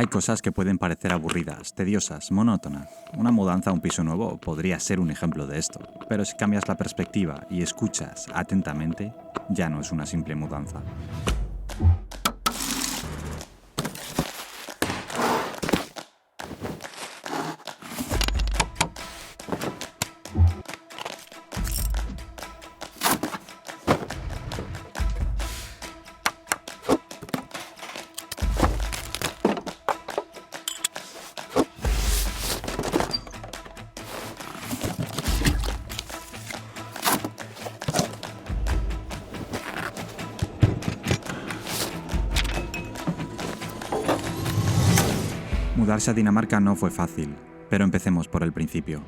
Hay cosas que pueden parecer aburridas, tediosas, monótonas. Una mudanza a un piso nuevo podría ser un ejemplo de esto, pero si cambias la perspectiva y escuchas atentamente, ya no es una simple mudanza. Mudarse a Dinamarca no fue fácil, pero empecemos por el principio.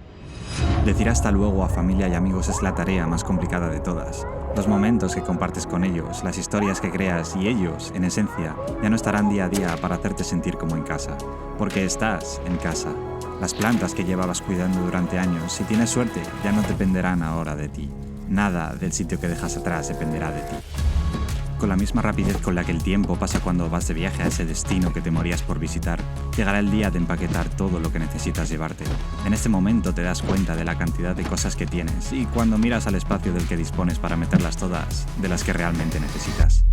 Decir hasta luego a familia y amigos es la tarea más complicada de todas. Los momentos que compartes con ellos, las historias que creas y ellos, en esencia, ya no estarán día a día para hacerte sentir como en casa. Porque estás en casa. Las plantas que llevabas cuidando durante años, si tienes suerte, ya no dependerán ahora de ti. Nada del sitio que dejas atrás dependerá de ti. Con la misma rapidez con la que el tiempo pasa cuando vas de viaje a ese destino que te morías por visitar, llegará el día de empaquetar todo lo que necesitas llevarte. En este momento te das cuenta de la cantidad de cosas que tienes y cuando miras al espacio del que dispones para meterlas todas, de las que realmente necesitas.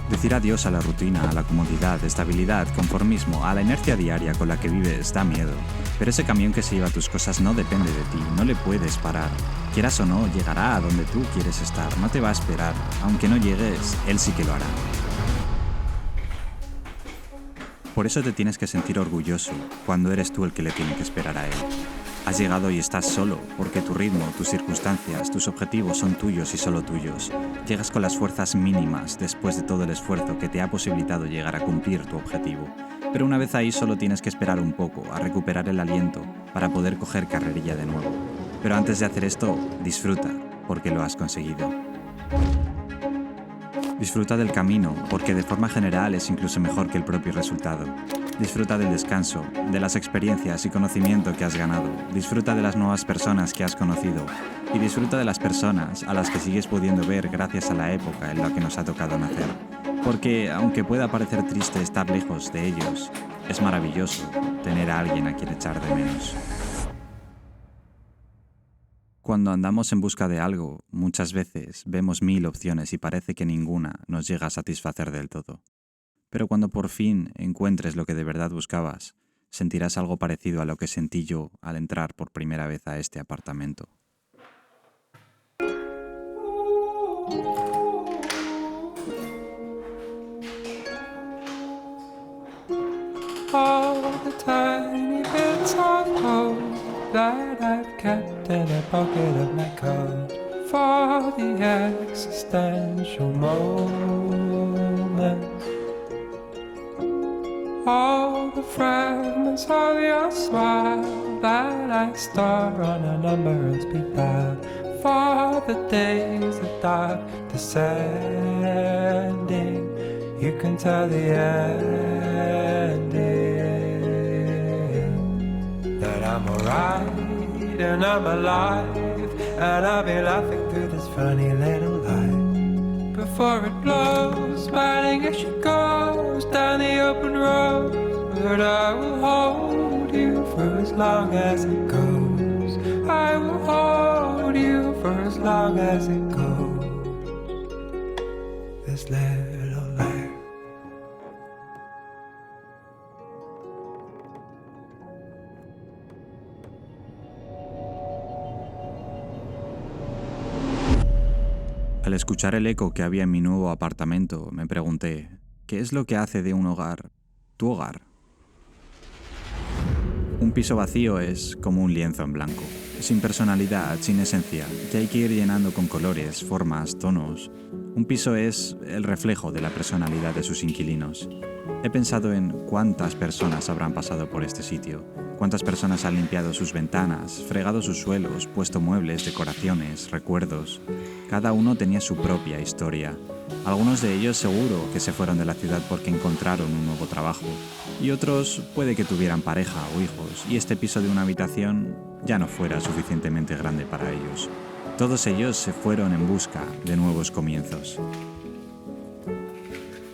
Decir adiós a la rutina, a la comodidad, estabilidad, conformismo, a la inercia diaria con la que vives da miedo. Pero ese camión que se lleva tus cosas no depende de ti, no le puedes parar. Quieras o no, llegará a donde tú quieres estar, no te va a esperar. Aunque no llegues, él sí que lo hará. Por eso te tienes que sentir orgulloso cuando eres tú el que le tiene que esperar a él. Has llegado y estás solo, porque tu ritmo, tus circunstancias, tus objetivos son tuyos y solo tuyos. Llegas con las fuerzas mínimas después de todo el esfuerzo que te ha posibilitado llegar a cumplir tu objetivo. Pero una vez ahí solo tienes que esperar un poco, a recuperar el aliento, para poder coger carrerilla de nuevo. Pero antes de hacer esto, disfruta, porque lo has conseguido. Disfruta del camino, porque de forma general es incluso mejor que el propio resultado. Disfruta del descanso, de las experiencias y conocimiento que has ganado. Disfruta de las nuevas personas que has conocido. Y disfruta de las personas a las que sigues pudiendo ver gracias a la época en la que nos ha tocado nacer. Porque, aunque pueda parecer triste estar lejos de ellos, es maravilloso tener a alguien a quien echar de menos. Cuando andamos en busca de algo, muchas veces vemos 1000 opciones y parece que ninguna nos llega a satisfacer del todo. Pero cuando por fin encuentres lo que de verdad buscabas, sentirás algo parecido a lo que sentí yo al entrar por primera vez a este apartamento. All the tiny bits of hope that I've kept in a pocket of my coat for the existential moments. All the fragments of your smile that I store on a number of speed dial for the days of dark descending. You can tell the ending that I'm alright and I'm alive, and I'll be laughing through this funny little life before it blows, smiling as she goes down the open road. But I will hold you for as long as it goes. I will hold you for as long as it goes. This little life. Al escuchar el eco que había en mi nuevo apartamento, me pregunté, ¿qué es lo que hace de un hogar tu hogar? Un piso vacío es como un lienzo en blanco, sin personalidad, sin esencia, que hay que ir llenando con colores, formas, tonos. Un piso es el reflejo de la personalidad de sus inquilinos. He pensado en cuántas personas habrán pasado por este sitio, cuántas personas han limpiado sus ventanas, fregado sus suelos, puesto muebles, decoraciones, recuerdos. Cada uno tenía su propia historia. Algunos de ellos seguro que se fueron de la ciudad porque encontraron un nuevo trabajo, y otros puede que tuvieran pareja o hijos, y este piso de una habitación ya no fuera suficientemente grande para ellos. Todos ellos se fueron en busca de nuevos comienzos.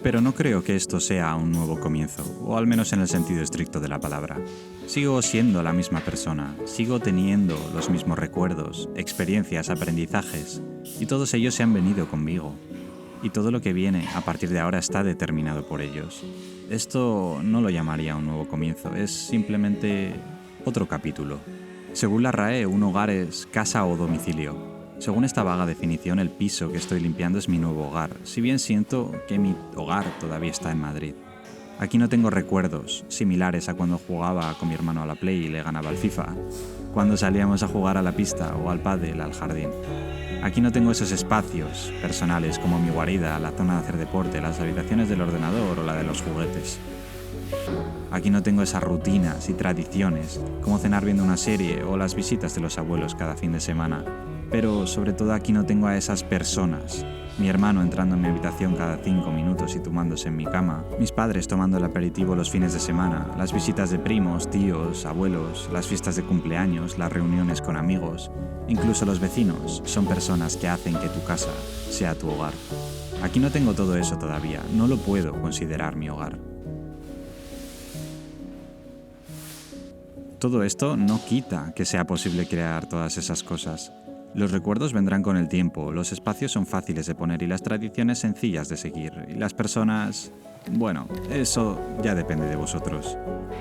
Pero no creo que esto sea un nuevo comienzo, o al menos en el sentido estricto de la palabra. Sigo siendo la misma persona, sigo teniendo los mismos recuerdos, experiencias, aprendizajes, y todos ellos se han venido conmigo. Y todo lo que viene a partir de ahora está determinado por ellos. Esto no lo llamaría un nuevo comienzo, es simplemente otro capítulo. Según la RAE, un hogar es casa o domicilio. Según esta vaga definición, el piso que estoy limpiando es mi nuevo hogar, si bien siento que mi hogar todavía está en Madrid. Aquí no tengo recuerdos similares a cuando jugaba con mi hermano a la Play y le ganaba al FIFA, cuando salíamos a jugar a la pista o al pádel al jardín. Aquí no tengo esos espacios personales como mi guarida, la zona de hacer deporte, las habitaciones del ordenador o la de los juguetes. Aquí no tengo esas rutinas y tradiciones, como cenar viendo una serie o las visitas de los abuelos cada fin de semana. Pero sobre todo aquí no tengo a esas personas. Mi hermano entrando en mi habitación cada 5 minutos y tumbándose en mi cama, mis padres tomando el aperitivo los fines de semana, las visitas de primos, tíos, abuelos, las fiestas de cumpleaños, las reuniones con amigos, incluso los vecinos son personas que hacen que tu casa sea tu hogar. Aquí no tengo todo eso todavía, no lo puedo considerar mi hogar. Todo esto no quita que sea posible crear todas esas cosas. Los recuerdos vendrán con el tiempo, los espacios son fáciles de poner y las tradiciones sencillas de seguir. Y las personas... bueno, eso ya depende de vosotros.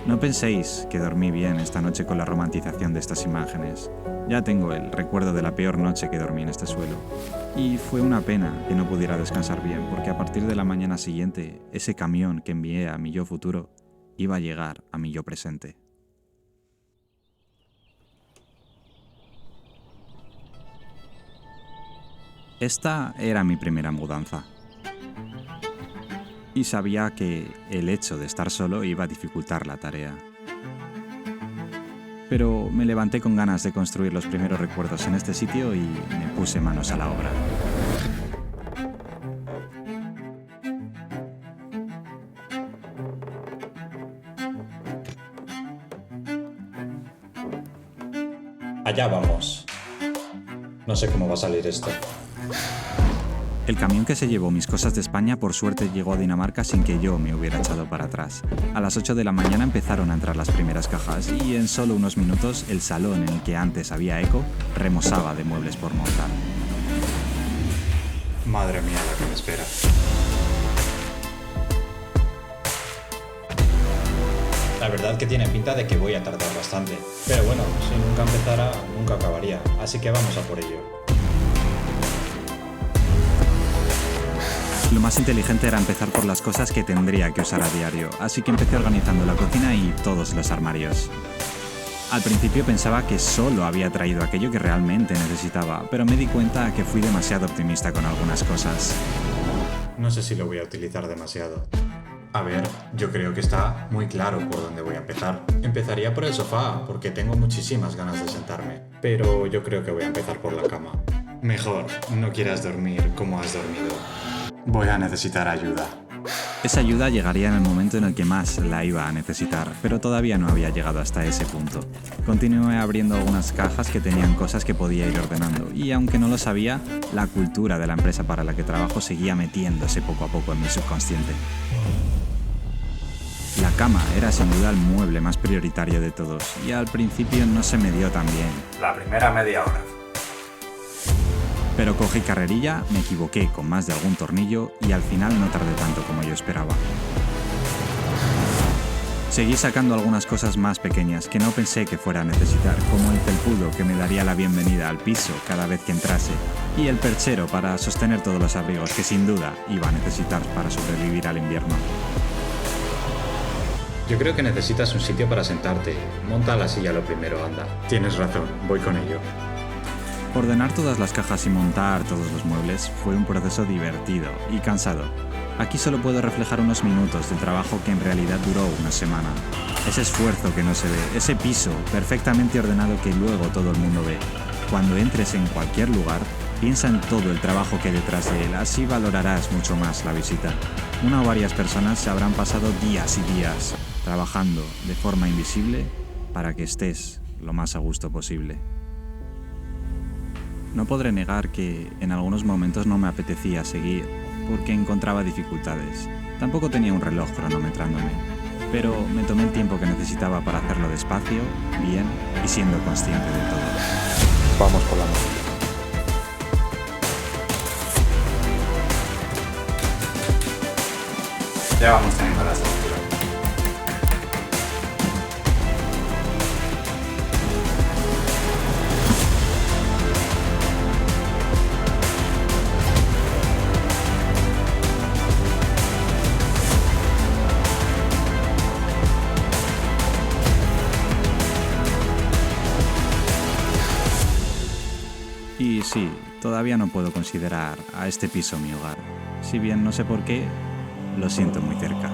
No penséis que dormí bien esta noche con la romantización de estas imágenes. Ya tengo el recuerdo de la peor noche que dormí en este suelo. Y fue una pena que no pudiera descansar bien, porque a partir de la mañana siguiente, ese camión que envié a mi yo futuro iba a llegar a mi yo presente. Esta era mi primera mudanza. Y sabía que el hecho de estar solo iba a dificultar la tarea. Pero me levanté con ganas de construir los primeros recuerdos en este sitio y me puse manos a la obra. Allá vamos. No sé cómo va a salir esto. El camión que se llevó mis cosas de España por suerte llegó a Dinamarca sin que yo me hubiera echado para atrás. A las 8 de la mañana empezaron a entrar las primeras cajas y en solo unos minutos el salón en el que antes había eco remosaba de muebles por montar. Madre mía, la que me espera. La verdad que tiene pinta de que voy a tardar bastante. Pero bueno, si nunca empezara, nunca acabaría. Así que vamos a por ello. Lo más inteligente era empezar por las cosas que tendría que usar a diario, así que empecé organizando la cocina y todos los armarios. Al principio pensaba que solo había traído aquello que realmente necesitaba, pero me di cuenta que fui demasiado optimista con algunas cosas. No sé si lo voy a utilizar demasiado. A ver, yo creo que está muy claro por dónde voy a empezar. Empezaría por el sofá, porque tengo muchísimas ganas de sentarme. Pero yo creo que voy a empezar por la cama. Mejor, no quieras dormir como has dormido. Voy a necesitar ayuda. Esa ayuda llegaría en el momento en el que más la iba a necesitar, pero todavía no había llegado hasta ese punto. Continué abriendo algunas cajas que tenían cosas que podía ir ordenando, y aunque no lo sabía, la cultura de la empresa para la que trabajo seguía metiéndose poco a poco en mi subconsciente. La cama era sin duda el mueble más prioritario de todos, y al principio no se me dio tan bien. La primera media hora. Pero cogí carrerilla, me equivoqué con más de algún tornillo y al final no tardé tanto como yo esperaba. Seguí sacando algunas cosas más pequeñas que no pensé que fuera a necesitar, como el felpudo que me daría la bienvenida al piso cada vez que entrase, y el perchero para sostener todos los abrigos que sin duda iba a necesitar para sobrevivir al invierno. Yo creo que necesitas un sitio para sentarte. Monta la silla lo primero, anda. Tienes razón, voy con ello. Ordenar todas las cajas y montar todos los muebles fue un proceso divertido y cansado. Aquí solo puedo reflejar unos minutos del trabajo que en realidad duró una semana. Ese esfuerzo que no se ve, ese piso perfectamente ordenado que luego todo el mundo ve. Cuando entres en cualquier lugar, piensa en todo el trabajo que hay detrás de él, así valorarás mucho más la visita. Una o varias personas se habrán pasado días y días trabajando de forma invisible para que estés lo más a gusto posible. No podré negar que en algunos momentos no me apetecía seguir porque encontraba dificultades, Tampoco tenía un reloj cronometrándome, pero me tomé el tiempo que necesitaba para hacerlo despacio, bien y siendo consciente de todo. Vamos por la música. Ya vamos teniendo la estructura. Y sí, todavía no puedo considerar a este piso mi hogar. Si bien no sé por qué, lo siento muy cerca.